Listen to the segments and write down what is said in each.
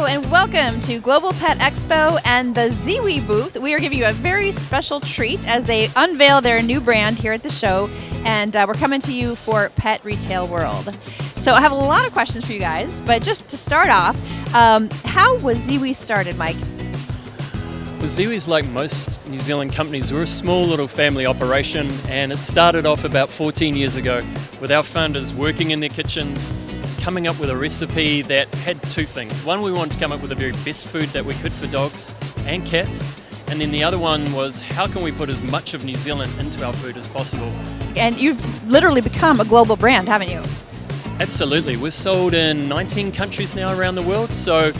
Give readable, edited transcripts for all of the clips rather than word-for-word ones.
and welcome to Global Pet Expo and the Ziwi booth. We are giving you a very special treat as they unveil their new brand here at the show, and we're coming to you for Pet Retail World. So I have a lot of questions for you guys, but just to start off, how was Ziwi started, Mike? Well, Ziwi's like most New Zealand companies. We're a small little family operation, and it started off about 14 years ago with our founders working in their kitchens, coming up with a recipe that had two things. One, we wanted to come up with the very best food that we could for dogs and cats. And then the other one was, how can we put as much of New Zealand into our food as possible? And you've literally become a global brand, haven't you? Absolutely. We're sold in 19 countries now around the world. So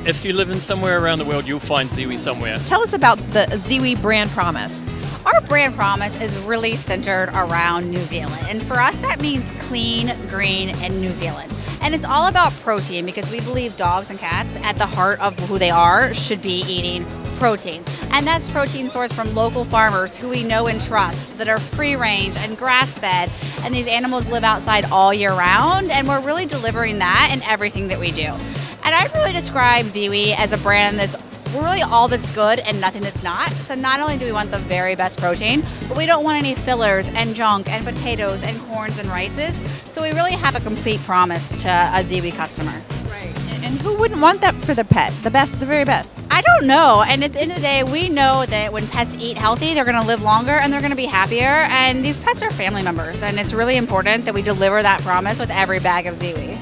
if you live in somewhere around the world, you'll find Ziwi somewhere. Tell us about the Ziwi brand promise. Our brand promise is really centered around New Zealand. And for us, that means clean, green, and New Zealand. And it's all about protein because we believe dogs and cats, at the heart of who they are, should be eating protein. And that's protein sourced from local farmers who we know and trust, that are free range and grass fed. And these animals live outside all year round. And we're really delivering that in everything that we do. And I really describe Ziwi as a brand that's really all that's good and nothing that's not. So not only do we want the very best protein, but we don't want any fillers and junk and potatoes and corns and rices. So we really have a complete promise to a Ziwi customer. Right. And who wouldn't want that for their pet? The best, the very best. I don't know. And at the end of the day, we know that when pets eat healthy, they're going to live longer and they're going to be happier. And these pets are family members. And it's really important that we deliver that promise with every bag of Ziwi.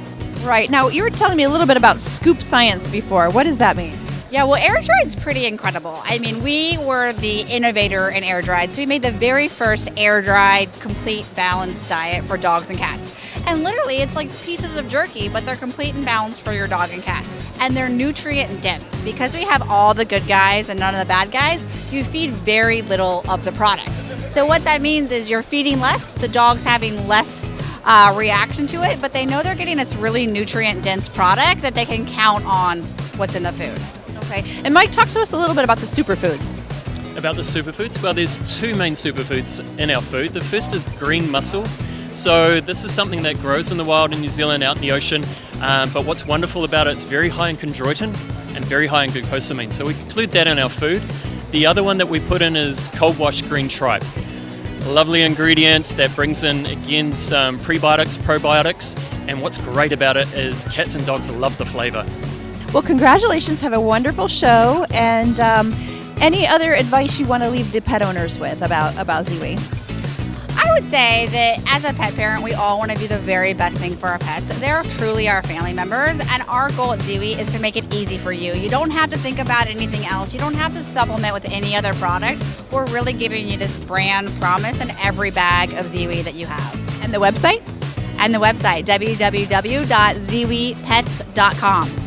Right. Now, you were telling me a little bit about scoop science before. What does that mean? Yeah, well, air dried's pretty incredible. I mean, we were the innovator in air dried, so we made the very first air dried, complete balanced diet for dogs and cats. And literally, it's like pieces of jerky, but they're complete and balanced for your dog and cat. And they're nutrient dense. Because we have all the good guys and none of the bad guys, you feed very little of the product. So what that means is you're feeding less, the dog's having less reaction to it, but they know they're getting this really nutrient dense product that they can count on what's in the food. Okay. And Mike, talk to us a little bit about the superfoods. About the superfoods? Well, there's two main superfoods in our food. The first is green mussel. So this is something that grows in the wild in New Zealand, out in the ocean. But what's wonderful about it, it's very high in chondroitin and very high in glucosamine. So we include that in our food. The other one that we put in is cold washed green tripe. A lovely ingredient that brings in, again, some prebiotics, probiotics. And what's great about it is cats and dogs love the flavor. Well, congratulations. Have a wonderful show. And any other advice you want to leave the pet owners with about Ziwi? I would say that as a pet parent, we all want to do the very best thing for our pets. They're truly our family members, and our goal at Ziwi is to make it easy for you. You don't have to think about anything else. You don't have to supplement with any other product. We're really giving you this brand promise in every bag of Ziwi that you have. And the website? And the website, www.ziwipets.com.